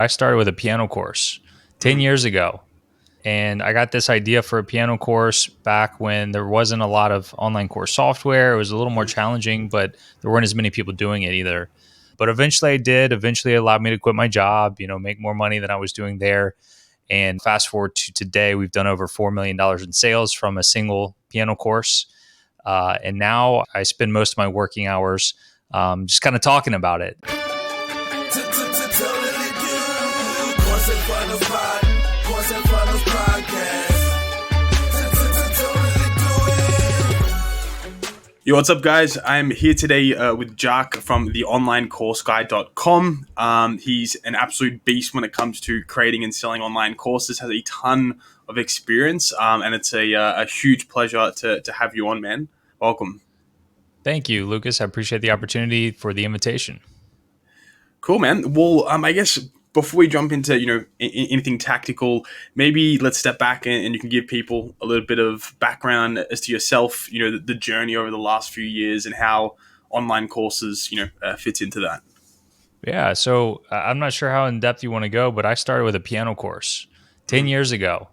I started with a piano course 10 years ago. And I got this idea for a piano course back when there wasn't a lot of online course software. It was a little more challenging, but there weren't as many people doing it either. But eventually I did. Eventually it allowed me to quit my job, make more money than I was doing there. And fast forward to today, we've done over $4 million in sales from a single piano course. And now I spend most of my working hours just kind of talking about it. Yo, what's up, guys? I'm here today with Jacques from theonlinecourseguy.com. He's an absolute beast when it comes to creating and selling online courses, has a ton of experience, and it's a huge pleasure to have you on, man. Welcome. Thank you, Lucas. I appreciate the opportunity for the invitation. Cool, man. Well, I guess before we jump into anything tactical, maybe let's step back and you can give people a little bit of background as to yourself. The journey over the last few years and how online courses fits into that. Yeah, so I'm not sure how in depth you want to go, but I started with a piano course 10 years ago.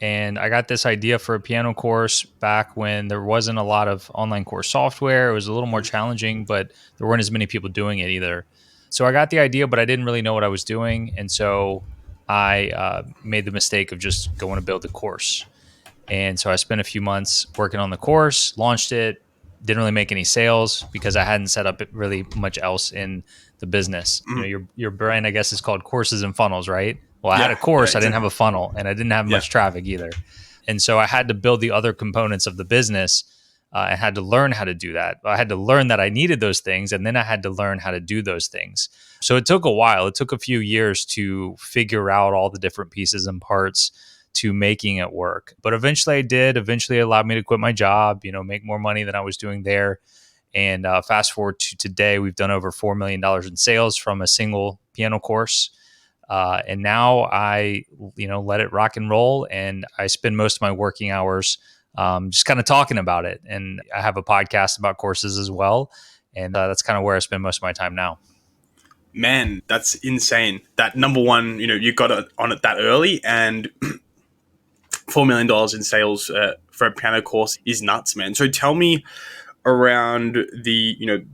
And I got this idea for a piano course back when there wasn't a lot of online course software. It was a little more challenging, but there weren't as many people doing it either. So I got the idea, but I didn't really know what I was doing. And so I made the mistake of just going to build the course. And so I spent a few months working on the course, launched it, didn't really make any sales because I hadn't set up really much else in the business. Your brand, I guess, is called Courses and Funnels, right? Well, I had a course, I didn't have a funnel, and I didn't have much traffic either. And so I had to build the other components of the business. I had to learn how to do that. I had to learn that I needed those things, and then I had to learn how to do those things. So it took a while. It took a few years to figure out all the different pieces and parts to making it work. But eventually I did. Eventually it allowed me to quit my job, make more money than I was doing there. And fast forward to today, we've done over $4 million in sales from a single piano course. And now I, let it rock and roll. And I spend most of my working hours just kind of talking about it. And I have a podcast about courses as well. And that's kind of where I spend most of my time now. Man, that's insane. That number one, you got it on it that early, and $4 million in sales for a piano course is nuts, man. So tell me around the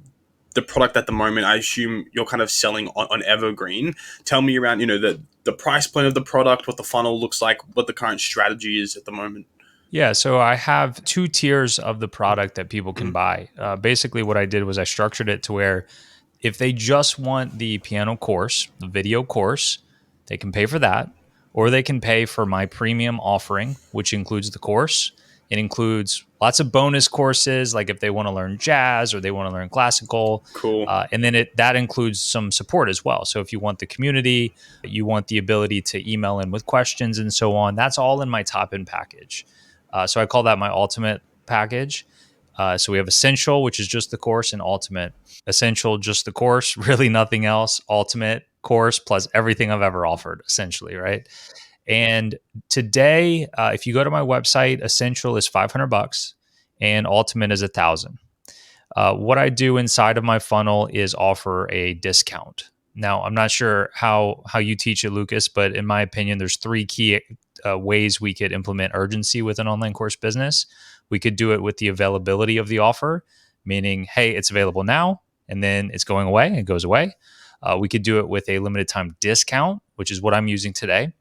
product at the moment. I assume you're kind of selling on Evergreen. Tell me around, the price point of the product, what the funnel looks like, what the current strategy is at the moment. Yeah, so I have two tiers of the product that people can buy. Basically, what I did was I structured it to where if they just want the piano course, the video course, they can pay for that, or they can pay for my premium offering, which includes the course. It includes lots of bonus courses, like if they want to learn jazz or they want to learn classical. Cool. And then that includes some support as well. So if you want the community, you want the ability to email in with questions and so on, that's all in my top end package. So I call that my ultimate package. So we have Essential, which is just the course, and Ultimate. Essential, just the course, really nothing else. Ultimate, course plus everything I've ever offered, essentially, right? And today, if you go to my website, Essential is $500 and Ultimate is $1,000. What I do inside of my funnel is offer a discount. Now, I'm not sure how you teach it, Lucas, but in my opinion, there's three key ways we could implement urgency with an online course business. We could do it with the availability of the offer, meaning, hey, it's available now, and then it's going away, it goes away. We could do it with a limited time discount, which is what I'm using today.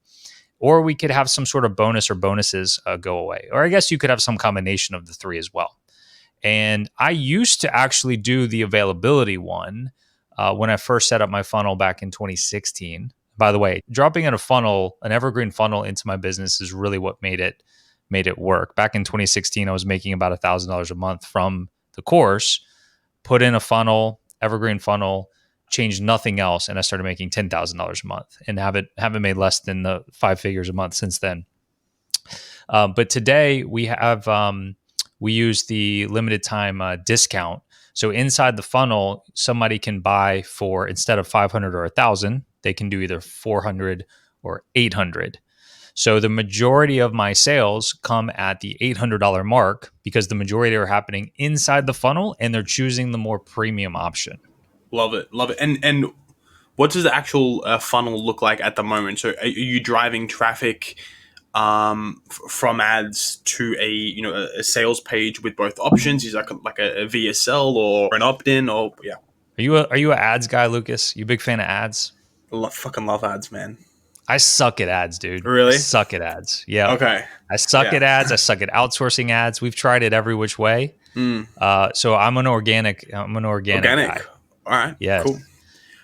Or we could have some sort of bonus or bonuses go away. Or I guess you could have some combination of the three as well. And I used to actually do the availability one when I first set up my funnel back in 2016. By the way, dropping in a funnel, an evergreen funnel into my business is really what made it work. Back in 2016, I was making about $1,000 a month from the course, put in a funnel, evergreen funnel, changed nothing else, and I started making $10,000 a month and haven't made less than the 5 figures a month since then. But today we have we use the limited time discount. So inside the funnel, somebody can buy for, instead of 500 or 1,000, they can do either 400 or 800. So the majority of my sales come at the $800 mark because the majority are happening inside the funnel and they're choosing the more premium option. Love it. And What does the actual funnel look like at the moment? So are you driving traffic from ads to a sales page with both options? Is like a VSL or an opt in or yeah? Are you a ads guy, Lucas? You a big fan of ads? Fucking love ads, man. I suck at ads, dude. I Really? suck at ads. Yep. Okay. I suck Yeah. at ads. I suck at outsourcing ads. We've tried it every which way. Mm. So I'm an organic Organic. guy. All right. Yes. Cool.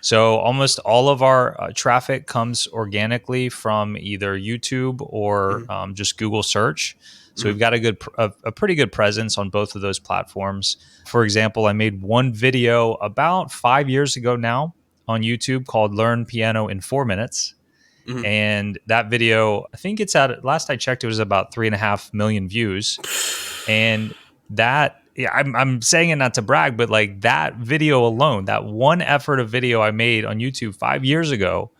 So almost all of our traffic comes organically from either YouTube or Mm-hmm. just Google search. So Mm-hmm. we've got a pretty good presence on both of those platforms. For example, I made one video about 5 years ago now on YouTube called "Learn Piano in 4 Minutes," Mm-hmm. and that video, I think it's at last I checked, it was about 3.5 million views, and that yeah, I'm saying it not to brag, but like that video alone, that one effort of video I made on YouTube 5 years ago,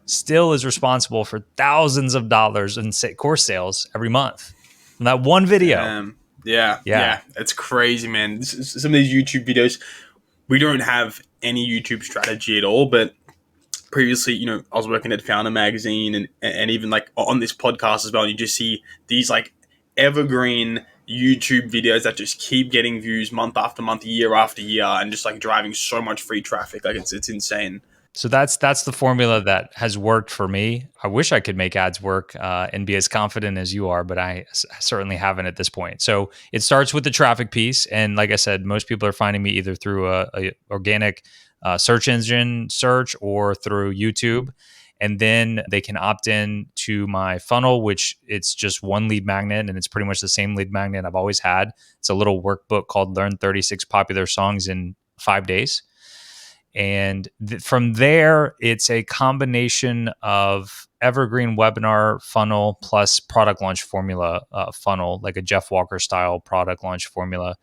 still is responsible for thousands of dollars in course sales every month from that one video. Yeah. Yeah. Yeah. It's crazy, man. Some of these YouTube videos, we don't have any YouTube strategy at all, but previously, I was working at Founder Magazine and even like on this podcast as well. And you just see these like evergreen YouTube videos that just keep getting views month after month, year after year, and just like driving so much free traffic. Like it's insane. So that's the formula that has worked for me. I wish I could make ads work and be as confident as you are, but I certainly haven't at this point. So it starts with the traffic piece, and like I said, most people are finding me either through a organic search engine search or through YouTube, and then they can opt in to my funnel, which it's just one lead magnet, and it's pretty much the same lead magnet I've always had. It's a little workbook called "Learn 36 Popular Songs in 5 Days." And from there, it's a combination of evergreen webinar funnel plus product launch formula funnel, like a Jeff Walker style product launch formula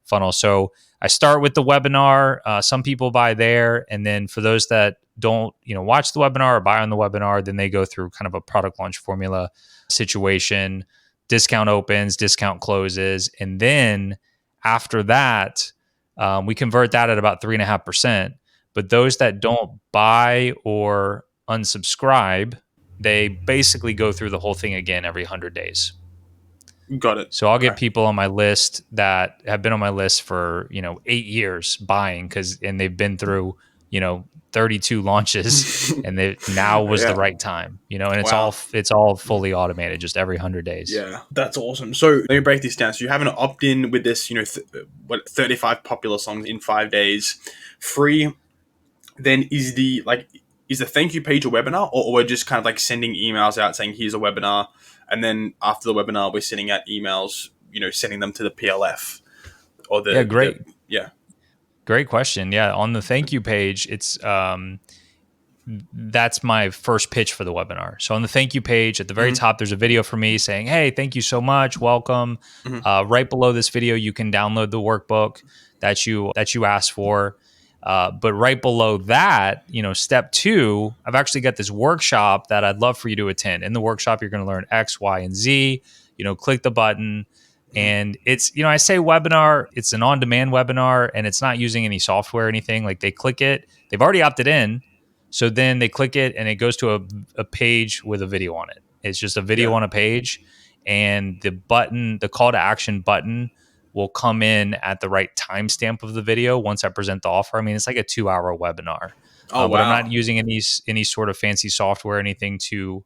funnel. So I start with the webinar. Some people buy there, and then for those that don't, watch the webinar or buy on the webinar, then they go through kind of a product launch formula situation. Discount opens, discount closes, and then after that, we convert that at about 3.5%. But those that don't buy or unsubscribe, they basically go through the whole thing again every 100 days. Got it. So I'll Okay. get people on my list that have been on my list for 8 years buying and they've been through 32 launches, and now was the Yeah. right time. And Wow. it's all fully automated, just every 100 days. Yeah, that's awesome. So let me break this down. So you have an opt-in with this, 35 popular songs in 5 days, free. Then is the thank you page a webinar, or we're just kind of like sending emails out saying here's a webinar, and then after the webinar we're sending out emails, sending them to the PLF or Yeah, great. yeah. Great question. Yeah, on the thank you page, it's that's my first pitch for the webinar. So on the thank you page at the very Mm-hmm. top, there's a video for me saying, "Hey, thank you so much, welcome." Mm-hmm. Right below this video, you can download the workbook that you asked for. But right below that, step 2, I've actually got this workshop that I'd love for you to attend. In the workshop, you're going to learn X, Y, and Z. Click the button. And it's, I say webinar, it's an on-demand webinar, and it's not using any software or anything. Like they click it, they've already opted in. So then they click it and it goes to a page with a video on it. It's just a video Yeah. on a page, and the call to action button will come in at the right timestamp of the video once I present the offer. I mean, it's like a 2-hour webinar, Oh but I'm wow. not using any sort of fancy software or anything to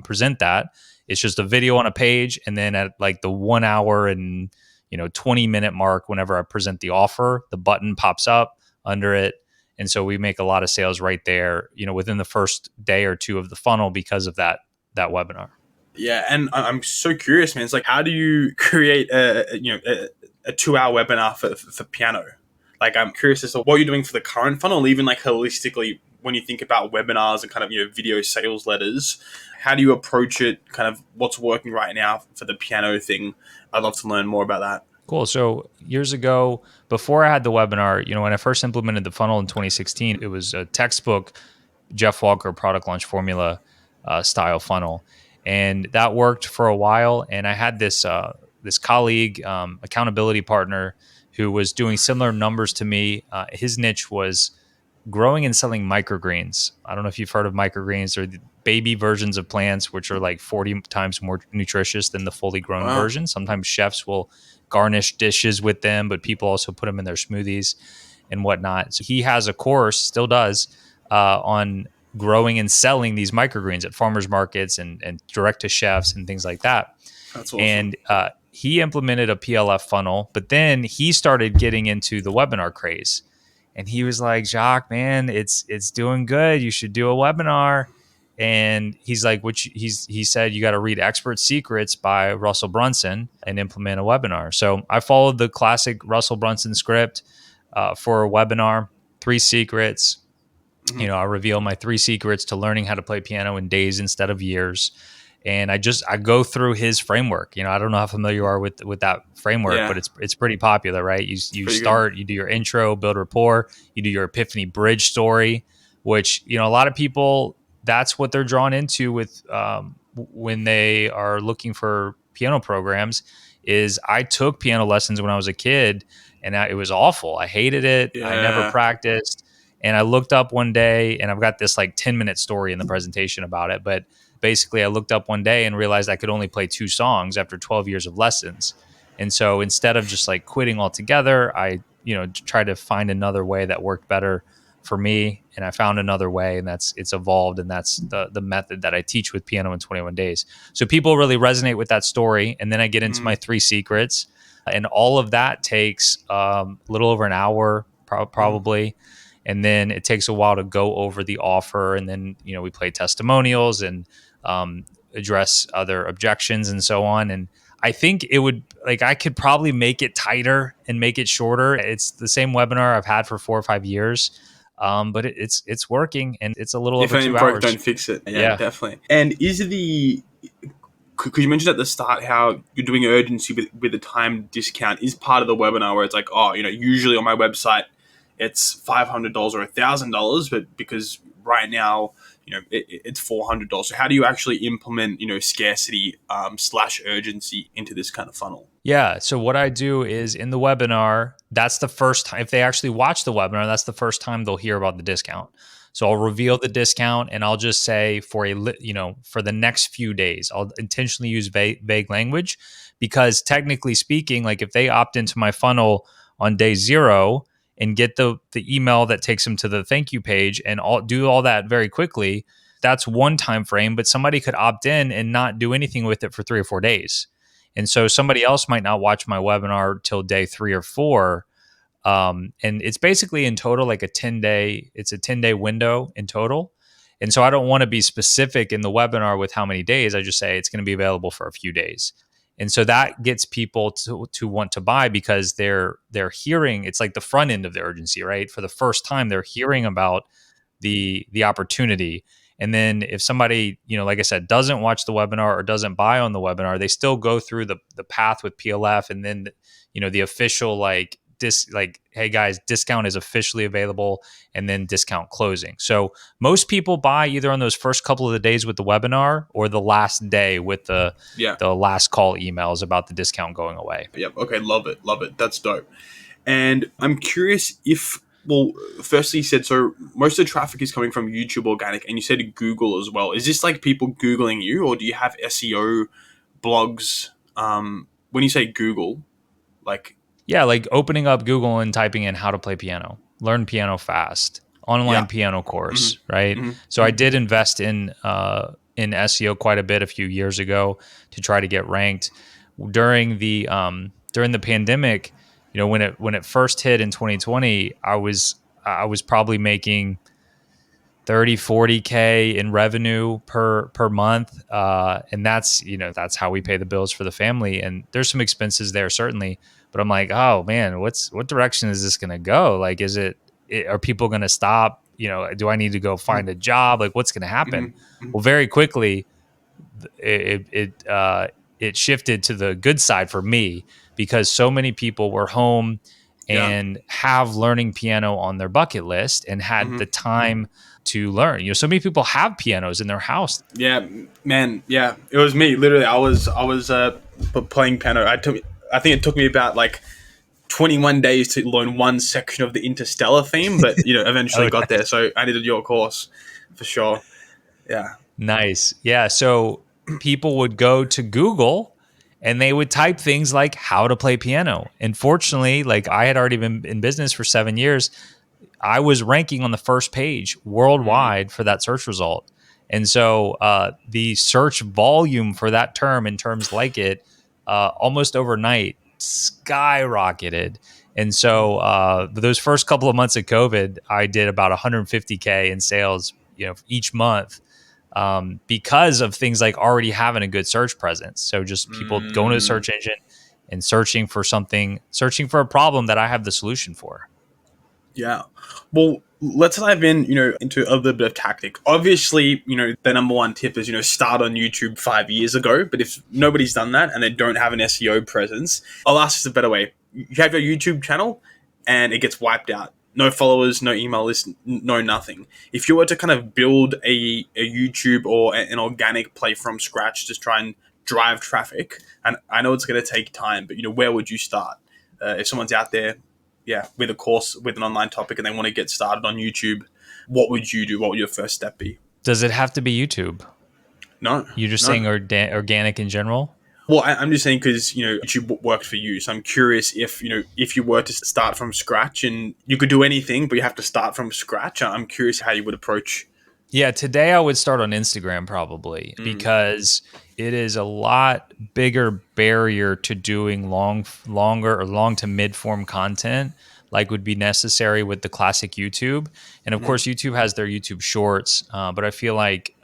present that. It's just a video on a page, and then at like the 1 hour and 20-minute mark, whenever I present the offer, the button pops up under it. And so we make a lot of sales right there, within the first day or two of the funnel because of that webinar. Yeah, and I'm so curious, man. It's like, how do you create a 2-hour webinar for piano? Like, I'm curious as to what you're doing for the current funnel, even like holistically when you think about webinars and kind of video sales letters. How do you approach it? Kind of what's working right now for the piano thing? I'd love to learn more about that. Cool. So years ago, before I had the webinar, when I first implemented the funnel in 2016, it was a textbook Jeff Walker product launch formula style funnel, and that worked for a while. And I had this colleague, accountability partner, who was doing similar numbers to me. His niche was growing and selling microgreens. I don't know if you've heard of microgreens. Or the baby versions of plants, which are like 40 times more nutritious than the fully grown Wow. version. Sometimes chefs will garnish dishes with them, but people also put them in their smoothies and whatnot. So he has a course, still does, on growing and selling these microgreens at farmers markets and direct to chefs and things like that. That's awesome. And he implemented a PLF funnel, but then he started getting into the webinar craze. And he was like, Jacques, man, it's doing good. You should do a webinar. And he's like, he said, you got to read Expert Secrets by Russell Brunson and implement a webinar. So I followed the classic Russell Brunson script for a webinar, 3 secrets. Hmm. I reveal my 3 secrets to learning how to play piano in days instead of years. And I go through his framework. I don't know how familiar you are with that framework, but Yeah, it's pretty popular, right? You it's you pretty good. start, you do your intro, build rapport, you do your epiphany bridge story, which a lot of people, that's what they're drawn into with when they are looking for piano programs. Is I took piano lessons when I was a kid, and it was awful. I hated it. I never Yeah. practiced. And I looked up one day, and I've got this like 10-minute story in the presentation about it. But basically, I looked up one day and realized I could only play 2 songs after 12 years of lessons. And so instead of just like quitting altogether, I, tried to find another way that worked better for me. And I found another way, and it's evolved. And that's the method that I teach with Piano in 21 Days. So people really resonate with that story. And then I get into my Mm, 3 secrets. And all of that takes a little over an hour, mm. probably. And then it takes a while to go over the offer, and then we play testimonials and address other objections and so on. And I think it would, like, I could probably make it tighter and make it shorter. It's the same webinar I've had for 4 or 5 years, but it's working, and it's a little If over it ain't two broke, hours. don't fix it. Yeah, Yeah. definitely. And is the because you mentioned at the start how you're doing urgency with the time discount is part of the webinar where it's like, oh, usually on my website it's $500 or $1,000, but because right now it's $400. So how do you actually implement scarcity slash urgency into this kind of funnel? Yeah. So what I do is in the webinar, that's the first time, if they actually watch the webinar, that's the first time they'll hear about the discount. So I'll reveal the discount, and I'll just say for the next few days, I'll intentionally use vague language, because technically speaking, like if they opt into my funnel on day 0 and get the email that takes them to the thank you page and do all that very quickly, that's one time frame, but somebody could opt in and not do anything with it for 3 or 4 days. And so somebody else might not watch my webinar till day 3 or 4. And it's basically in total like it's a 10-day window in total. And so I don't want to be specific in the webinar with how many days. I just say it's going to be available for a few days. And so that gets people to want to buy, because they're hearing, it's like the front end of the urgency, right? For the first time, they're hearing about the opportunity. And then if somebody, like I said, doesn't watch the webinar or doesn't buy on the webinar, they still go through the path with PLF, and then the official like, hey guys, discount is officially available, and then discount closing. So most people buy either on those first couple of the days with the webinar, or the last day with the Yeah. the last call emails about the discount going away. Yep. Okay. Love it. Love it. That's dope. And I'm curious if, well, firstly, you said so most of the traffic is coming from YouTube organic, and you said Google as well. Is this like people Googling you, or do you have SEO blogs? When you say Google, like, Yeah, like opening up Google and typing in how to play piano, learn piano fast, online yeah. piano Hmm. course, right? Hmm. So I did invest in SEO quite a bit a few years ago to try to get ranked during the pandemic. When it first hit in 2020, I was probably making 30 40K in revenue per month, and that's how we pay the bills for the family. And there's some expenses there, certainly, but I'm like, oh man, what direction is this going to go? Like, are people going to stop? Do I need to go find a job? Like, what's going to Hmm. happen? Well, very quickly it shifted to the good side for me, because so many people were home Yeah. and have learning piano on their bucket list and had Hmm. the time to learn. So many people have pianos in their house. Yeah, man. Yeah, it was me. Literally, I was playing piano. I think it took me about like 21 days to learn one section of the Interstellar theme, but eventually Oh, got there. nice. So I needed your course for sure. Yeah. Nice. Yeah. So people would go to Google and they would type things like how to play piano. And fortunately, like I had already been in business for 7 years, I was ranking on the first page Mm, worldwide for that search result. And so the search volume for that term and terms like it almost overnight skyrocketed. And mm, so those first couple of months of COVID, I did about 150K in sales, each month, because of things like already having a good search presence. So just people going to the mm. search engine and searching for a problem that I have the solution for. Yeah. Well, let's dive in, into a little bit of tactic. Obviously, the number one tip is, start on YouTube 5 years ago. But if nobody's done that and they don't have an SEO presence, I'll ask this a better way. You have your YouTube channel and it gets wiped out. No followers, no email list, no nothing. If you were to kind of build a YouTube or an organic play from scratch, just try and drive traffic, and I know it's going to take time, but where would you start? If someone's out there, yeah, with a course with an online topic and they want to get started on YouTube, what would you do? What would your first step be? Does it have to be YouTube? No, You're just no. saying organic in general? Well, I'm just saying because YouTube worked for you, so I'm curious if if you were to start from scratch and you could do anything, but you have to start from scratch. I'm curious how you would approach. Yeah, today I would start on Instagram probably Mm, because it is a lot bigger barrier to doing longer or long to mid form content like would be necessary with the classic YouTube. And of mm, course, YouTube has their YouTube Shorts, but I feel like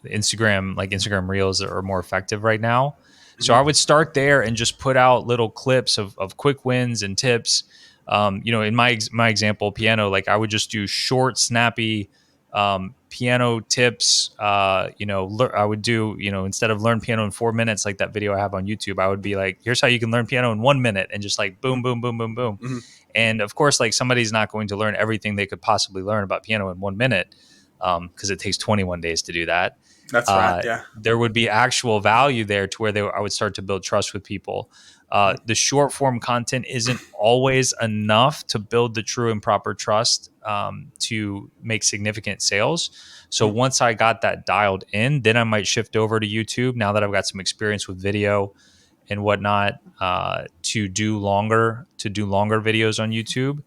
Instagram Reels are more effective right now. So I mm, would start there and just put out little clips of quick wins and tips. In my example, piano, like I would just do short, snappy piano tips. I would do, instead of learn piano in 4 minutes, like that video I have on YouTube, I would be like, here's how you can learn piano in 1 minute, and just like boom, mm, boom, boom, boom, boom. mm. And of course, like somebody's not going to learn everything they could possibly learn about piano in 1 minute, because it takes 21 days to do that. That's right. Yeah. There would be actual value there to where I would start to build trust with people. Mm, The short form content isn't always enough to build the true and proper trust, to make significant sales. So mm, once I got that dialed in, then I might shift over to YouTube now that I've got some experience with video and whatnot, to do longer videos on YouTube.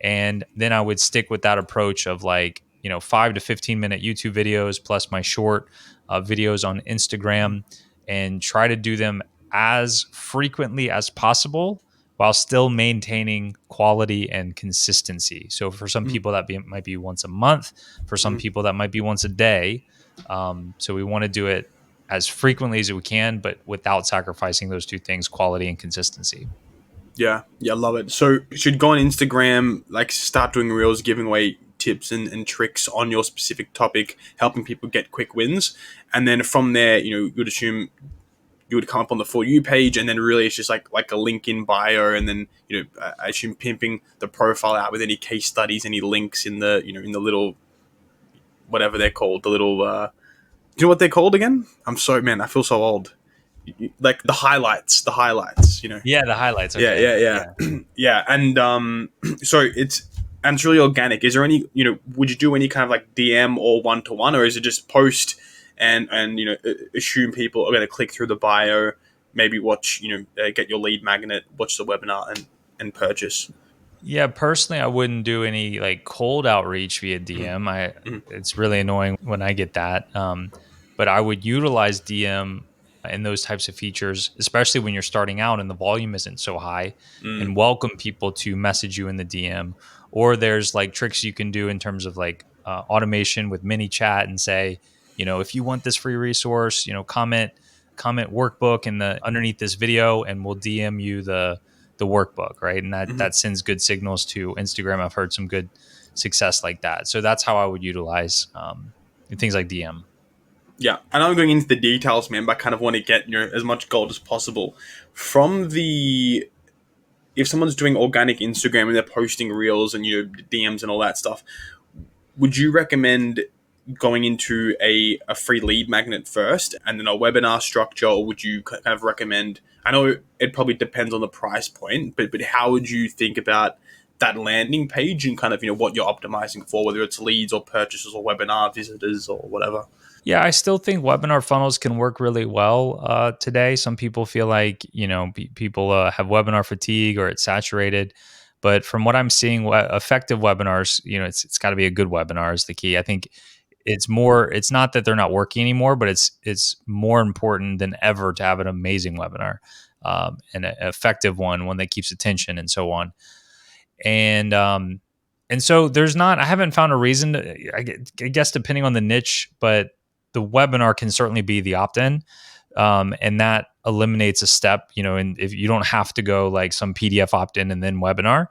And then I would stick with that approach of like, 5 to 15 minute YouTube videos plus my short videos on Instagram, and try to do them as frequently as possible while still maintaining quality and consistency. So for some mm, people might be once a month, for some mm. people that might be once a day. So we want to do it as frequently as we can, but without sacrificing those two things, quality and consistency. Yeah. Yeah. Love it. So you should go on Instagram, like start doing reels, giving away tips and tricks on your specific topic, helping people get quick wins. And then from there, you'd assume you would come up on the For You page, and then really it's just like a link in bio, and then I assume pimping the profile out with any case studies, any links in the in the little whatever they're called, the little do you know what they're called again? I'm sorry, man, I feel so old. Like the highlights. Yeah, the highlights. Yeah, Okay. yeah, Yeah. yeah, yeah, and so it's really organic. Is there any would you do any kind of like DM or one to one, or is it just post and assume people are going to click through the bio, maybe watch get your lead magnet, watch the webinar, and purchase. Yeah, personally, I wouldn't do any like cold outreach via Mm, DM. mm, It's really annoying when I get that. But I would utilize DM and those types of features, especially when you're starting out and the volume isn't so high, mm, and welcome people to message you in the DM. Or there's like tricks you can do in terms of like automation with mini chat and say, if you want this free resource, comment workbook in the underneath this video, and we'll DM you the workbook, right? And that mm. that sends good signals to Instagram. I've heard some good success like that. So that's how I would utilize things like DM. Yeah, and I'm going into the details, man, but I kind of want to get as much gold as possible from the if someone's doing organic Instagram and they're posting reels and DMs and all that stuff. Would you recommend going into a free lead magnet first and then a webinar structure, or would you kind of recommend? I know it probably depends on the price point, but how would you think about that landing page and kind of what you're optimizing for, whether it's leads or purchases or webinar visitors or whatever? Yeah, I still think webinar funnels can work really well today. Some people feel like people have webinar fatigue or it's saturated, but from what I'm seeing, effective webinars, it's got to be a good webinar is the key. I think it's more. It's not that they're not working anymore, but it's more important than ever to have an amazing webinar, and an effective one that keeps attention and so on. And so there's not. I haven't found a reason to. I guess depending on the niche, but the webinar can certainly be the opt-in, and that eliminates a step. And if you don't have to go like some PDF opt-in and then webinar,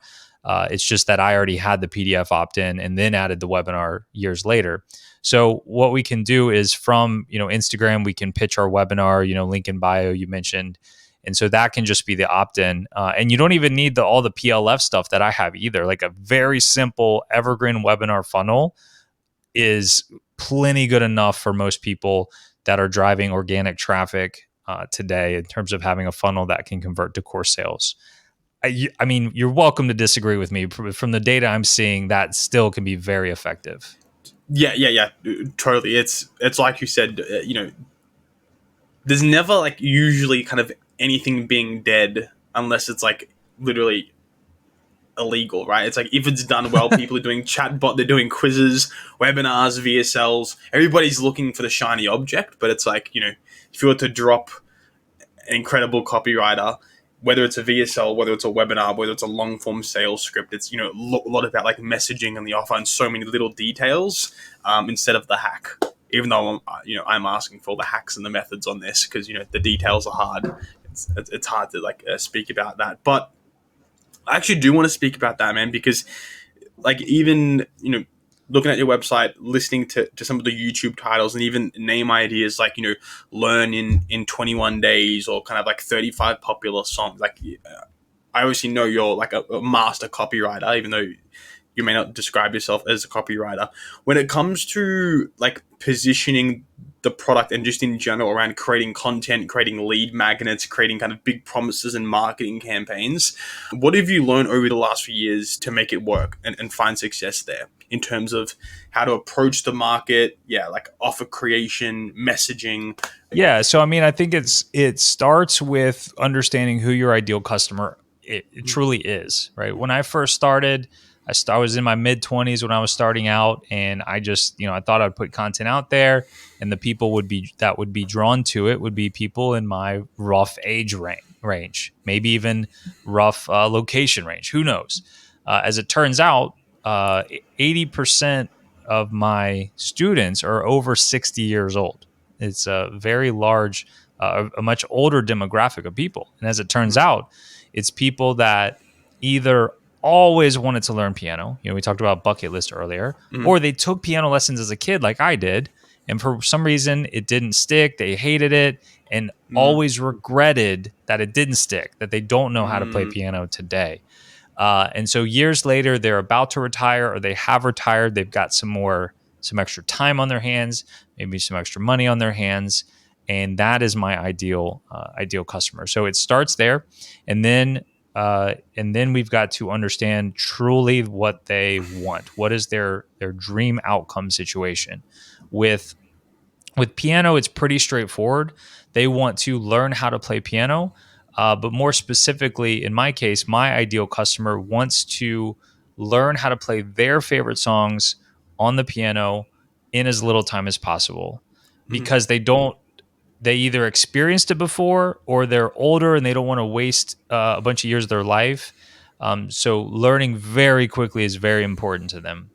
it's just that I already had the PDF opt-in and then added the webinar years later. So what we can do is from Instagram, we can pitch our webinar. Link in bio you mentioned. And so that can just be the opt-in, and you don't even need all the PLF stuff that I have either. Like a very simple evergreen webinar funnel is plenty good enough for most people that are driving organic traffic today in terms of having a funnel that can convert to course sales. I mean, you're welcome to disagree with me. From the data I'm seeing, that still can be very effective. Yeah, totally. It's like you said, there's never like usually kind of anything being dead unless it's like literally illegal, right? It's like if it's done well, people are doing chatbot, they're doing quizzes, webinars, VSLs. Everybody's looking for the shiny object, but it's like if you were to drop an incredible copywriter, whether it's a VSL, whether it's a webinar, whether it's a long form sales script, it's a lot about like messaging and the offer and so many little details instead of the hack. Even though I'm asking for the hacks and the methods on this because the details are hard. It's hard to like speak about that, but I actually do want to speak about that, man, because like even looking at your website, listening to some of the YouTube titles and even name ideas like learn in 21 days or kind of like 35 popular songs. Like I obviously know you're like a master copywriter, even though you may not describe yourself as a copywriter. When it comes to like positioning the product and just in general around creating content, creating lead magnets, creating kind of big promises and marketing campaigns, what have you learned over the last few years to make it work and find success there in terms of how to approach the market? Yeah, like offer creation, messaging. Yeah, so I mean, I think it starts with understanding who your ideal customer it truly is, right? When I first started, I was in my mid 20s when I was starting out, and I just I thought I'd put content out there, and the people would be drawn to it would be people in my rough age range, maybe even rough location range. Who knows? As it turns out, 80% of my students are over 60 years old. It's a very large, a much older demographic of people. And as it turns out, it's people that either always wanted to learn piano. We talked about bucket list earlier, Mm-hmm. or they took piano lessons as a kid, like I did. And for some reason, it didn't stick. They hated it and always regretted that it didn't stick, that they don't know how to play Mm-hmm. piano today. And so years later, they're about to retire or they have retired. They've got some extra time on their hands, maybe some extra money on their hands. And that is my ideal customer. So it starts there. And then we've got to understand truly what they want. What is their dream outcome situation? With piano, it's pretty straightforward. They want to learn how to play piano, but more specifically, in my case, my ideal customer wants to learn how to play their favorite songs on the piano in as little time as possible Mm-hmm. because they either experienced it before or they're older and they don't want to waste a bunch of years of their life. So learning very quickly is very important to them.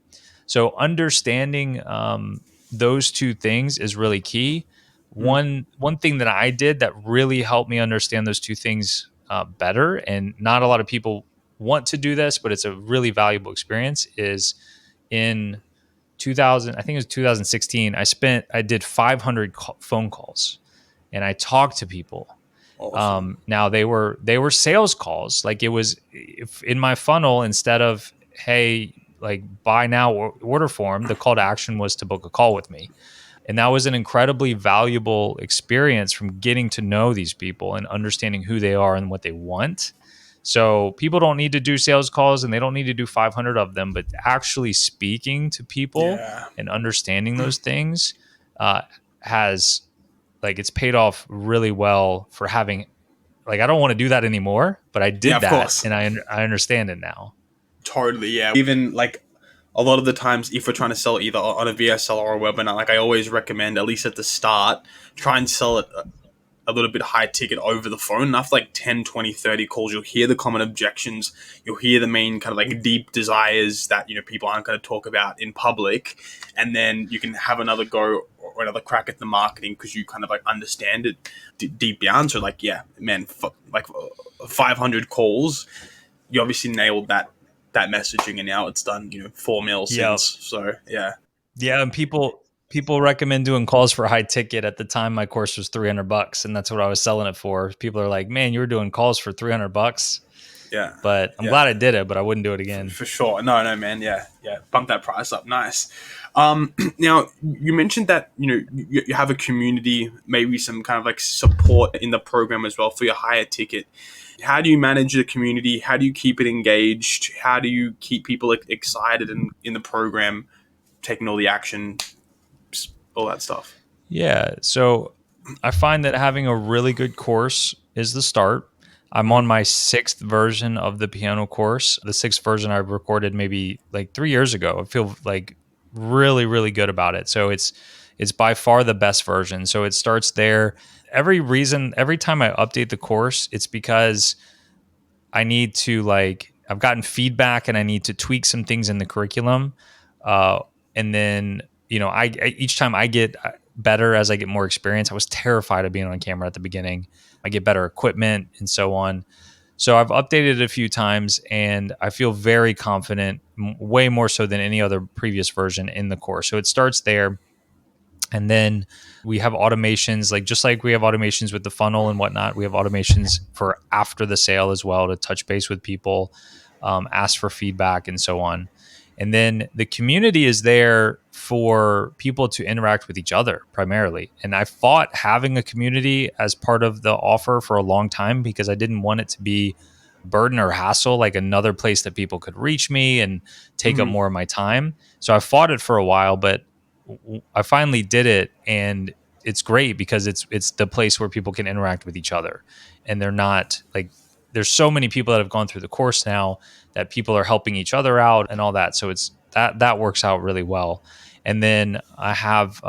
So understanding those two things is really key. One thing that I did that really helped me understand those two things better, and not a lot of people want to do this, but it's a really valuable experience, is in 2000, I think it was 2016, I did 500 phone calls and I talked to people. Awesome. Now they were sales calls. Like it was, if in my funnel, instead of, hey, like buy now or order form, the call to action was to book a call with me. And that was an incredibly valuable experience from getting to know these people and understanding who they are and what they want. So people don't need to do sales calls and they don't need to do 500 of them, but actually speaking to people Yeah. and understanding those things uh, has like it's paid off really well for having like I don't want to do that anymore, but I Yeah, did of that course. and I understand it now. Totally, yeah. Even like a lot of the times, if we're trying to sell either on a VSL or a webinar, like I always recommend, at least at the start, try and sell it a little bit high ticket over the phone. And after like 10, 20, 30 calls, you'll hear the common objections. You'll hear the main kind of like deep desires that, people aren't going to talk about in public. And then you can have another go or another crack at the marketing because you kind of like understand it deep down. So like, yeah, man, like 500 calls, you obviously nailed that messaging, and now it's done 4 mil Yeah. since. So yeah. Yeah, and people recommend doing calls for high ticket. At the time my course was $300 and that's what I was selling it for. People are like, "Man, you were doing calls for $300." Yeah. But I'm Yeah. glad I did it, but I wouldn't do it again. For sure. No, no, man. Yeah, yeah. Bump that price up. Nice. Now you mentioned that you have a community, maybe some kind of like support in the program as well for your higher ticket. How do you manage the community? How do you keep it engaged? How do you keep people excited in the program, taking all the action, all that stuff? Yeah. So I find that having a really good course is the start. I'm Mm-hmm. on my sixth version of the piano course. The sixth version I recorded maybe like 3 years ago. I feel like really, really good about it. So it's by far the best version. So it starts there. Every time I update the course, it's because I need to like I've gotten feedback and I need to tweak some things in the curriculum. And then I each time I get better as I get more experience. I was terrified of being on camera at the beginning. I get better equipment and so on. So I've updated it a few times and I feel very confident, way more so than any other previous version in the course. So it starts there. And then we have automations, like just like we have automations with the funnel and whatnot, we have automations for after the sale as well to touch base with people, ask for feedback, and so on. And then the community is there for people to interact with each other primarily. And I fought having a community as part of the offer for a long time because I didn't want it to be burden or hassle, like another place that people could reach me and take up Mm-hmm. more of my time. So I fought it for a while, but I finally did it, and it's great because it's the place where people can interact with each other, and they're not like there's so many people that have gone through the course now that people are helping each other out and all that. So it's that works out really well. And then I have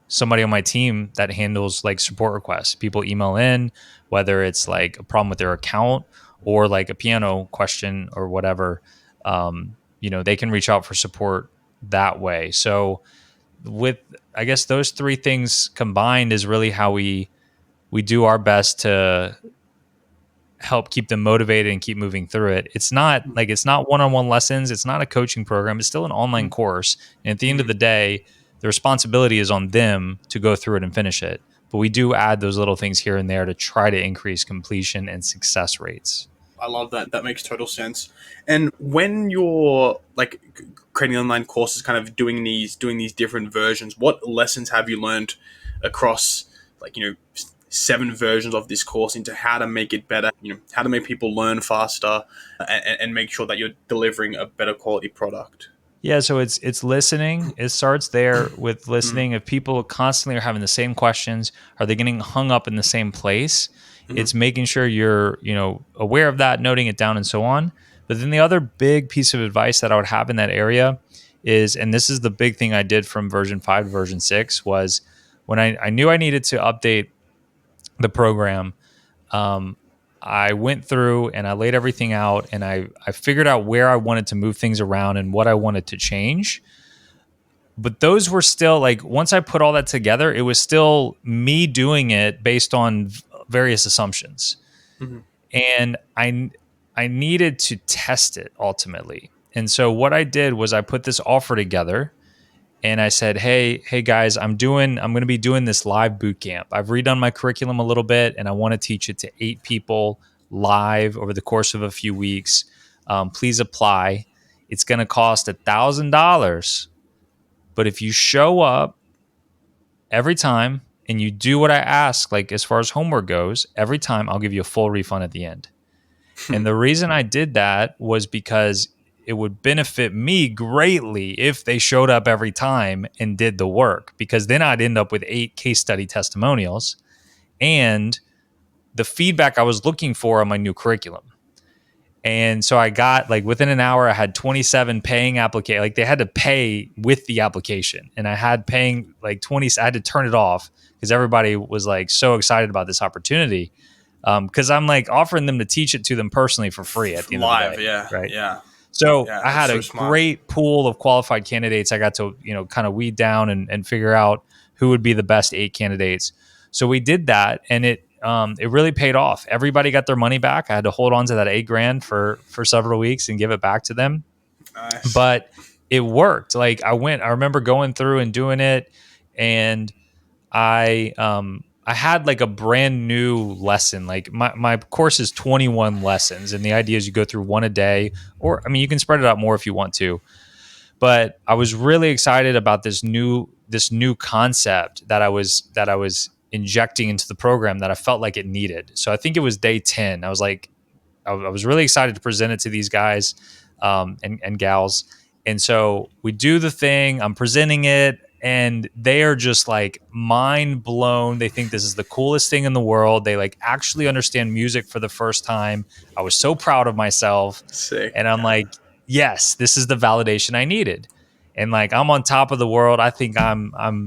somebody on my team that handles like support requests. People email in, whether it's like a problem with their account or like a piano question or whatever. They can reach out for support that way. So with I guess those three things combined is really how we do our best to help keep them motivated and keep moving through it. It's not one-on-one lessons, it's not a coaching program, it's still an online course. And at the end of Mm-hmm. the day, the responsibility is on them to go through it and finish it. But we do add those little things here and there to try to increase completion and success rates. I love that. That makes total sense. And when you're like creating online courses, kind of doing these different versions, what lessons have you learned across like 7 versions of this course into how to make it better? How to make people learn faster, and make sure that you're delivering a better quality product. Yeah, so it's listening. It starts there with Mm-hmm. listening. If people constantly are having the same questions, are they getting hung up in the same place? Mm-hmm. It's making sure you're, aware of that, noting it down and so on. But then the other big piece of advice that I would have in that area is, and this is the big thing I did from version 5 to version 6, was when I knew I needed to update the program, um, I went through and I laid everything out and I figured out where I wanted to move things around and what I wanted to change. But those were still like, once I put all that together, it was still me doing it based on various assumptions. Mm-hmm. And I needed to test it ultimately. And so what I did was I put this offer together and I said, hey guys, I'm going to be doing this live boot camp. I've redone my curriculum a little bit and I want to teach it to 8 people live over the course of a few weeks. Please apply. It's going to cost $1,000. But if you show up every time and you do what I ask, like as far as homework goes, every time I'll give you a full refund at the end. And the reason I did that was because it would benefit me greatly if they showed up every time and did the work, because then I'd end up with 8 case study testimonials and the feedback I was looking for on my new curriculum. And so I got, like, within an hour, I had 27 paying applications. Like, they had to pay with the application. And I had paying like 20, I had to turn it off because everybody was like so excited about this opportunity. Because I'm like offering them to teach it to them personally for free at the end of the Live, day. yeah, Right. yeah, So yeah. I That's had so a smart. great pool of qualified candidates. I got to, kind of weed down and figure out who would be the best 8 candidates. So we did that, and it really paid off. Everybody got their money back. I had to hold on to that $8,000 for several weeks and give it back to them, Nice. but it worked. Like, I remember going through and doing it, and I had like a brand new lesson. Like, my course is 21 lessons, and the idea is you go through one a day, or I mean, you can spread it out more if you want to. But I was really excited about this new concept that I was injecting into the program that I felt like it needed. So I think it was day 10. I was like, I was really excited to present it to these guys, and gals. And so we do the thing, I'm presenting it, and they are just like mind blown. They think this is the coolest thing in the world. They like actually understand music for the first time. I was so proud of myself. Sick. And I'm Yeah. like, yes, this is the validation I needed. And like, I'm on top of the world. I think I'm, I don't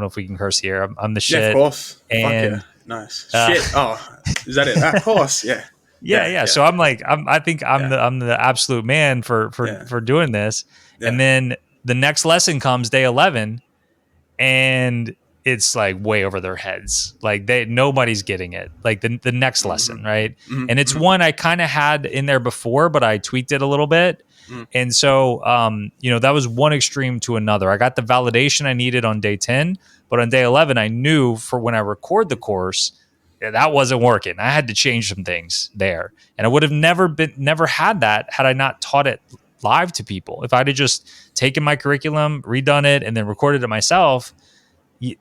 know if we can curse here. I'm the Yeah, of shit. course. Fuck yeah. And Nice. uh, Shit. Oh, is that it? Of course. Yeah. yeah, Yeah. yeah. Yeah. So I'm like, I think I'm Yeah. the absolute man for Yeah. doing this. And Yeah. then the next lesson comes day 11, and it's like way over their heads. Like, nobody's getting it. Like, the next Mm-hmm. lesson, right? And it's Mm-hmm. one I kind of had in there before, but I tweaked it a little bit. Mm-hmm. And so, that was one extreme to another. I got the validation I needed on day 10, but on day 11, I knew for when I record the course, that wasn't working. I had to change some things there, and I would have never had that had I not taught it live to people. If I'd have just taken my curriculum, redone it, and then recorded it myself,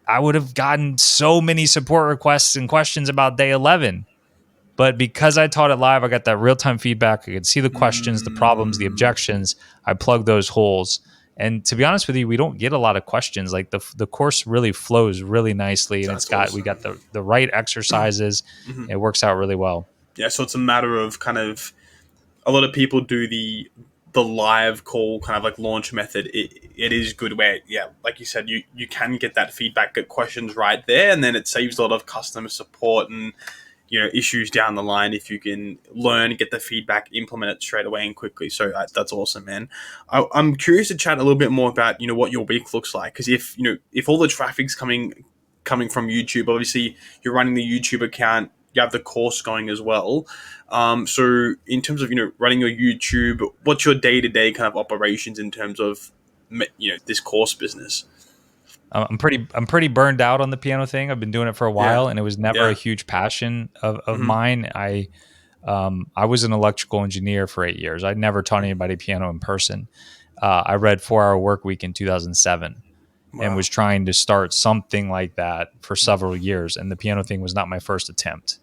I would have gotten so many support requests and questions about day 11. But because I taught it live, I got that real time feedback. I could see the questions, the problems, the Mm, objections. I plugged those holes. And to be honest with you, we don't get a lot of questions. Like, the course really flows really nicely, and that's we got awesome. the right exercises. Mhm. It works out really well. Yeah, so it's a matter of kind of a lot of people do the live call kind of like launch method. It is good where, yeah, like you said, you can get that feedback, get questions right there, and then it saves a lot of customer support and issues down the line if you can learn, get the feedback, implement it straight away and quickly. So that's awesome, man. I'm curious to chat a little bit more about what your week looks like, because if all the traffic's coming from YouTube, obviously you're running the YouTube account, you have the course going as well. So in terms of running your YouTube, what's your day to day kind of operations in terms of this course business? I'm pretty burned out on the piano thing. I've been doing it for a Yeah, while, and it was never a yeah. huge passion of Mm-hmm. mine. I was an electrical engineer for 8 years. I'd never taught anybody piano in person. I read 4 Hour Work Week in 2007 and Wow. was trying to start something like that for several years. And the piano thing was not my first attempt.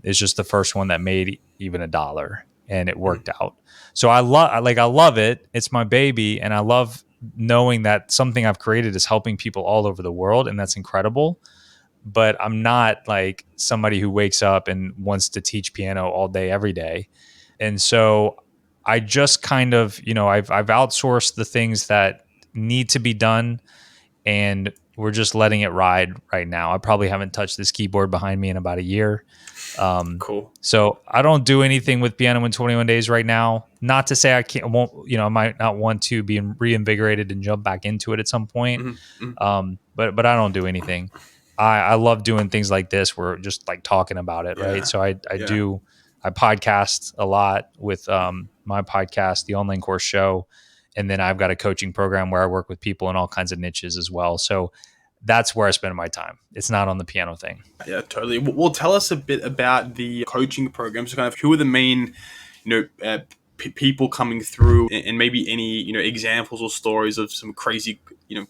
It's just the first one that made even $1, and it Mm-hmm. worked out. So I love it. It's my baby, and I love knowing that something I've created is helping people all over the world, and that's incredible. But I'm not like somebody who wakes up and wants to teach piano all day every day. And so I just kind of, I've outsourced the things that need to be done, and we're just letting it ride right now. I probably haven't touched this keyboard behind me in about a year. Um, Cool. so I don't do anything with piano in 21 days right now. Not to say won't, I might not want to be reinvigorated and jump back into it at some point. Mm-hmm. But I don't do anything. I love doing things like this. We're just like talking about it, right? Yeah, So yeah. I podcast a lot with my podcast, the online course show, and then I've got a coaching program where I work with people in all kinds of niches as well. So that's where I spend my time. It's not on the piano thing. Yeah, totally. Well, tell us a bit about the coaching program. So, kind of, who are the main, people coming through, and maybe any examples or stories of some crazy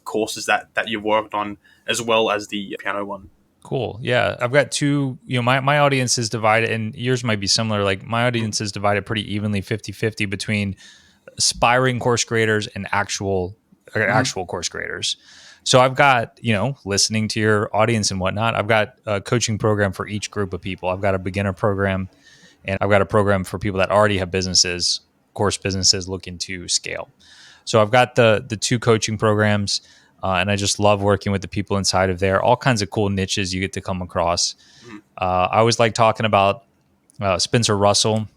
courses that you've worked on, as well as the piano one. Cool. Yeah. I've got two, my audience is divided, and yours might be similar. Like my Mm, audience is divided pretty evenly 50-50 between aspiring course creators and mhm, actual course creators. So I've got, listening to your audience and whatnot, I've got a coaching program for each group of people. I've got a beginner program, and I've got a program for people that already have businesses, course businesses looking to scale. So I've got the two coaching programs, and I just love working with the people inside of there. All kinds of cool niches you get to come across. mhm. I always like talking about Spencer Russell,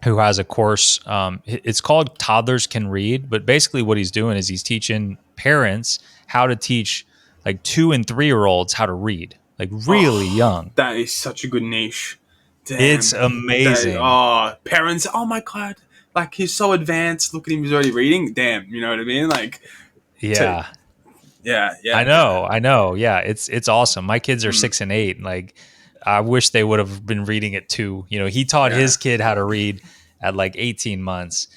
who has a course. It's called Toddlers Can Read, but basically what he's doing is he's teaching parents how to teach like 2 and 3 year olds how to read, like really Oh, young. that is such a good niche. It's Damn. That, amazing. oh, parents, oh my god, like he's so advanced. Look at him, he's already reading. Damn, you know what I mean? Like, to, Yeah. yeah, I yeah, know, I know. Yeah, it's awesome. My kids are mm, 6 and 8. And like, I wish they would have been reading it too. He taught yeah, his kid how to read at like 18 months.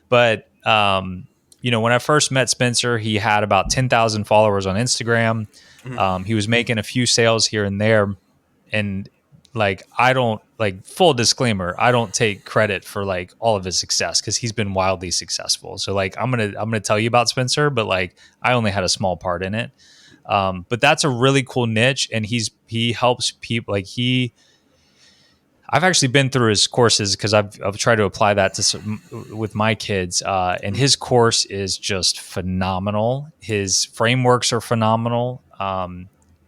But when I first met Spencer, he had about 10,000 followers on Instagram. mm, He was making a few sales here and there, and like I don't like full disclaimer, I don't take credit for like all of his success because he's been wildly successful. So like I'm gonna tell you about Spencer, but like I only had a small part in it. But that's a really cool niche, and he helps people. Like I've actually been through his courses because I've tried to apply that to with my kids, and mm. his course is just phenomenal. His frameworks are phenomenal,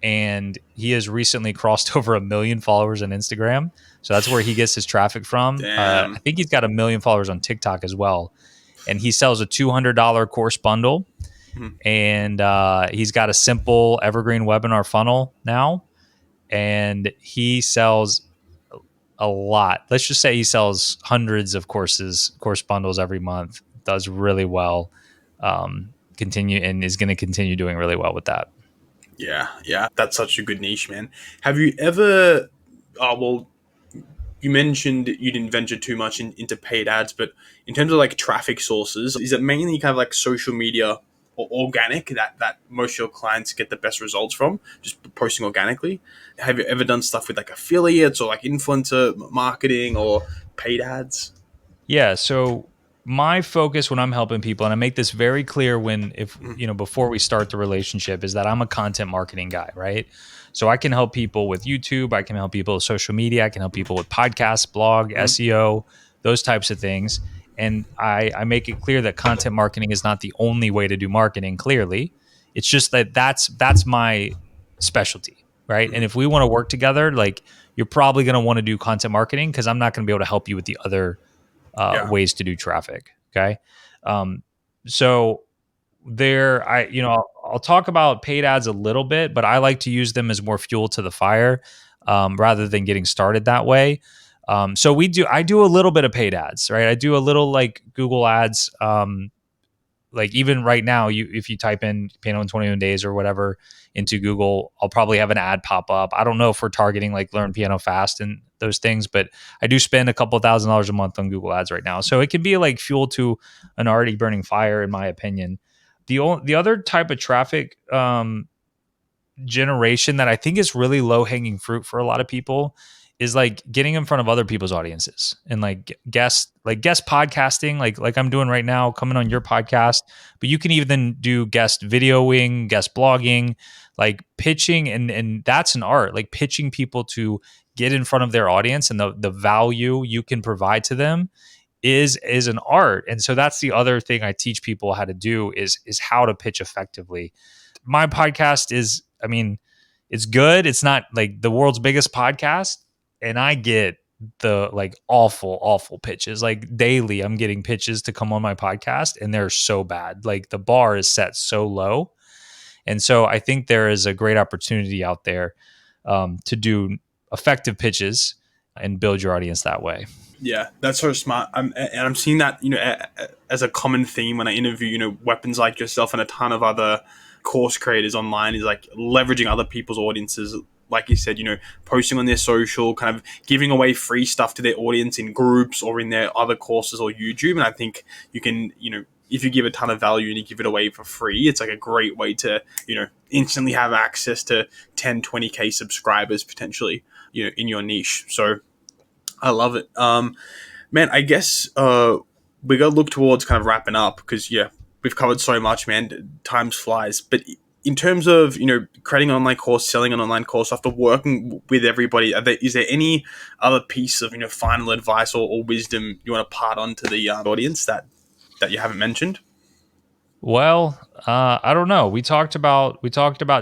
and he has recently crossed over 1 million followers on Instagram. So that's where he gets his traffic from. I Damn. think he's got 1 million followers on TikTok as well, and he sells a $200 course bundle, Mm. and he's got a simple evergreen webinar funnel now, and he sells a lot. Let's just say he sells hundreds of course bundles every month. Does really well. Continue and is going to continue doing really well with that. Yeah, yeah, that's such a good niche, man. Have you ever? Oh well, you mentioned you didn't venture too much into paid ads, but in terms of like traffic sources, is it mainly kind of like social media or organic that most of your clients get the best results from, just posting organically? Have you ever done stuff with like affiliates or like influencer marketing or paid ads? Yeah. So my focus when I'm helping people, and I make this very clear when if Mm, before we start the relationship, is that I'm a content marketing guy, right? So I can help people with YouTube, I can help people with social media, I can help people with podcasts, blog, mm, SEO, those types of things. And I make it clear that content marketing is not the only way to do marketing. Clearly, it's just that that's my specialty, right? And mm. if we want to work together, like you're probably going to want to do content marketing because I'm not going to be able to help you with the other Yeah. ways to do traffic. Okay. Um, so there, I'll talk about paid ads a little bit, but I like to use them as more fuel to the fire rather than getting started that way. So I do a little bit of paid ads, right? I do a little like Google ads. Like even right now, if you type in piano in 21 days or whatever into Google, I'll probably have an ad pop up. I don't know if we're targeting like learn piano fast and those things, but I do spend a couple $1,000s a month on Google ads right now. So it can be like fuel to an already burning fire, in my opinion. The other type of traffic generation that I think is really low hanging fruit for a lot of people is like getting in front of other people's audiences and guest podcasting like I'm doing right now, coming on your podcast. But you can even do guest videoing, guest blogging, like pitching, and that's an art, like pitching people to get in front of their audience, and the value you can provide to them is an art. And so that's the other thing I teach people how to do is how to pitch effectively. My podcast is, I mean, it's good. It's not like the world's biggest podcast, and I get the like awful pitches. Like daily, I'm getting pitches to come on my podcast, and they're so bad. Like the bar is set so low, and so I think there is a great opportunity out there to do effective pitches and build your audience that way. Yeah, that's so smart. And I'm seeing that as a common theme when I interview weapons like yourself and a ton of other course creators online is like leveraging other people's audiences, like you said, posting on their social, kind of giving away free stuff to their audience in groups or in their other courses or YouTube. And I think you can, if you give a ton of value and you give it away for free, it's like a great way to, instantly have access to 10, 20K subscribers potentially, in your niche. So I love it. Man, I guess we got to look towards kind of wrapping up because, yeah, we've covered so much, man. Time flies. But in terms of, creating an online course, selling an online course, after working with everybody, is there any other piece of, final advice or wisdom you want to part on to the audience that you haven't mentioned? Well, I don't know. We talked about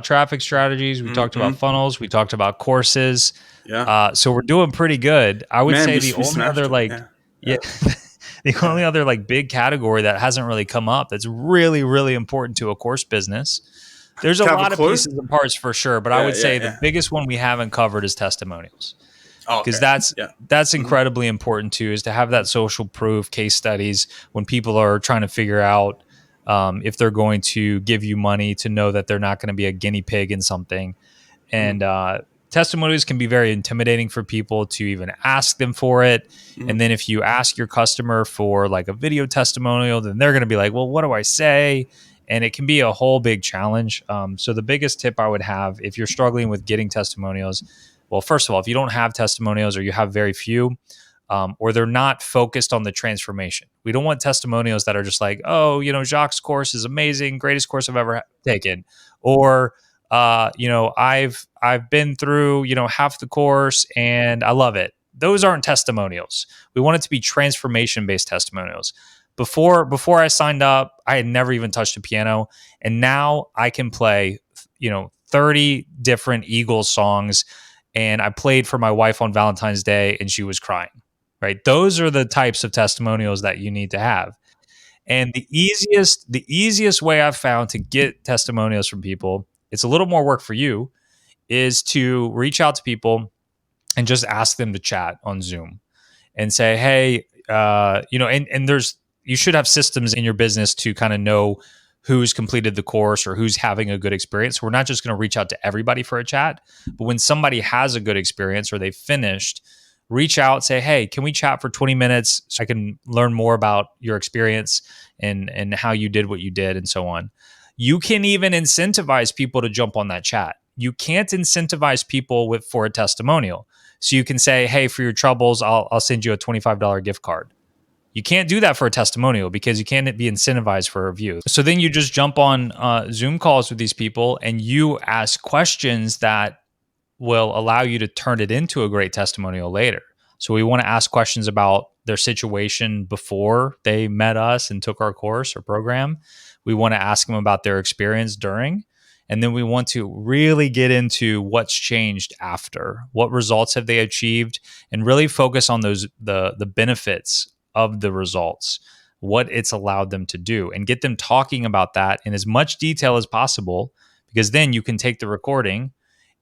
traffic strategies. We talked about Mm-hmm. funnels. We talked about courses. Yeah. So we're doing pretty good. I would Man, say we the only smashed other it. like, Yeah. yeah, Yeah. the Yeah. only other like big category that hasn't really come up that's really, really important to a course business. There's a Can I have a lot of clue? pieces and parts for sure, but I Yeah. would Yeah. say the Yeah. biggest one we haven't covered is testimonials, Oh, because okay. that's Yeah. that's Mm-hmm. incredibly important too, is to have that social proof, case studies when people are trying to figure out if they're going to give you money, to know that they're not going to be a guinea pig in something. And testimonials can be very intimidating for people to even ask them for it. Mm-hmm. And then if you ask your customer for like a video testimonial, then they're going to be like, well, what do I say? And it can be a whole big challenge. So the biggest tip I would have if you're struggling with getting testimonials, well, first of all, if you don't have testimonials or you have very few, or they're not focused on the transformation. We don't want testimonials that are just like, oh, Jacques' course is amazing, greatest course I've ever taken, or I've been through half the course and I love it. Those aren't testimonials. We want it to be transformation based testimonials. Before I signed up, I had never even touched a piano, and now I can play 30 different Eagles songs, and I played for my wife on Valentine's Day and she was crying. Right? Those are the types of testimonials that you need to have. And the easiest way I've found to get testimonials from people, it's a little more work for you, is to reach out to people and just ask them to chat on Zoom and say, hey, and there's, you should have systems in your business to kind of know who's completed the course or who's having a good experience. We're not just going to reach out to everybody for a chat, but when somebody has a good experience or they've finished, reach out, say, hey, can we chat for 20 minutes so I can learn more about your experience and how you did what you did and so on. You can even incentivize people to jump on that chat. You can't incentivize people for a testimonial. So you can say, hey, for your troubles, I'll send you a $25 gift card. You can't do that for a testimonial because you can't be incentivized for a review. So then you just jump on Zoom calls with these people and you ask questions that will allow you to turn it into a great testimonial later. So we want to ask questions about their situation before they met us and took our course or program. We want to ask them about their experience during. And then we want to really get into what's changed after. What results have they achieved? And really focus on the benefits of the results, what it's allowed them to do, and get them talking about that in as much detail as possible, because then you can take the recording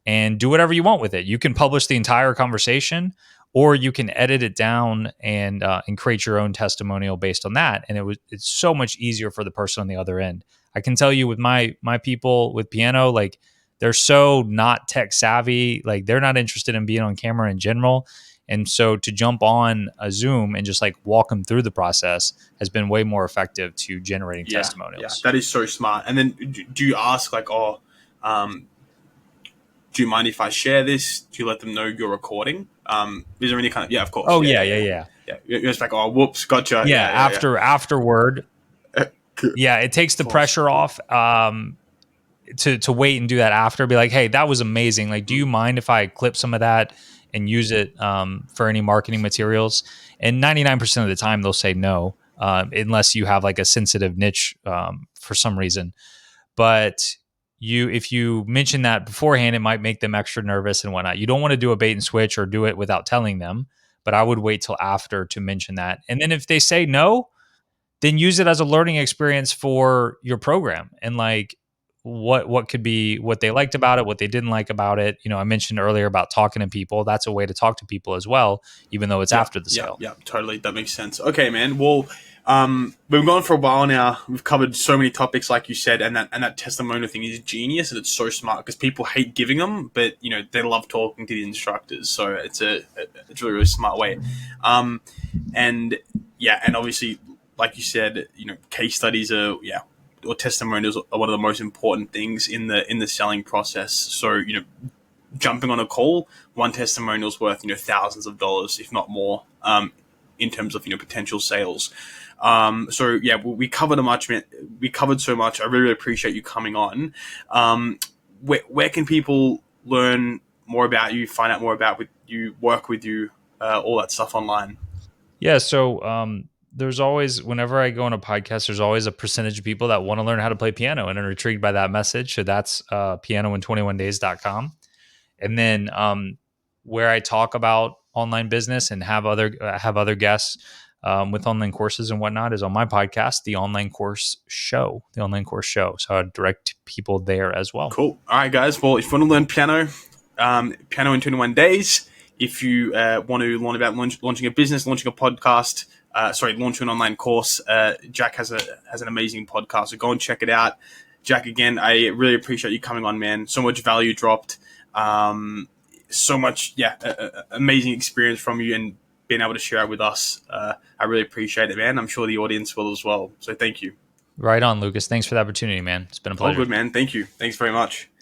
and do whatever you want with it. You can publish the entire conversation, or you can edit it down and create your own testimonial based on that. And it's so much easier for the person on the other end. I can tell you with my people with piano, like they're so not tech savvy, like they're not interested in being on camera in general. And so to jump on a Zoom and just like walk them through the process has been way more effective to generating Yeah. Yeah. testimonials. That is so smart. And then do you ask like, um, do you mind if I share this? Do you let them know you're recording? Is there any kind of, yeah, of course. Oh Yeah. yeah, Yeah. yeah, Yeah. yeah. Yeah. You're just like, oh, whoops. Gotcha. Yeah, Yeah. Yeah. afterward, Yeah. yeah, it takes the Awesome. pressure off to wait and do that after. Be like, hey, that was amazing. Like, do you mind if I clip some of that and use it for any marketing materials? And 99% of the time, they'll say no, unless you have like a sensitive niche for some reason. But if you mention that beforehand, it might make them extra nervous and whatnot. You don't want to do a bait and switch or do it without telling them. But I would wait till after to mention that. And then if they say no, then use it as a learning experience for your program, and like what could be what they liked about it, what they didn't like about it. I mentioned earlier about talking to people. That's a way to talk to people as well, even though it's Yeah, after the yeah, sale. yeah, totally. That makes sense. Okay, man. Well, We've gone for a while now. We've covered so many topics, like you said, and that testimonial thing is genius, and it's so smart because people hate giving them, but they love talking to the instructors. So it's a really smart way. Um, and yeah, and obviously, like you said, case studies are or testimonials are one of the most important things in the selling process. So jumping on a call, one testimonial is worth thousands of dollars, if not more, in terms of potential sales. So yeah, we covered we covered so much. I really appreciate you coming on. Where can people learn more about you, find out more about you, work with you, all that stuff online? Yeah. So there's always, whenever I go on a podcast, there's always a percentage of people that want to learn how to play piano and are intrigued by that message. So that's pianoin21days.com. And then where I talk about online business and have other guests with online courses and whatnot is on my podcast, the Online Course Show. So I direct people there as well. Cool. All right, guys. Well, if you want to learn piano, piano in 21 days. If you want to learn about launching a business, launching a podcast, launching an online course, Jack has an amazing podcast. So go and check it out. Jack, again, I really appreciate you coming on, man. So much value dropped. So much, amazing experience from you and being able to share it with us. I really appreciate it, man. I'm sure the audience will as well. So thank you. Right on, Lucas. Thanks for the opportunity, man. It's been a All pleasure. good, man. Thank you. Thanks very much.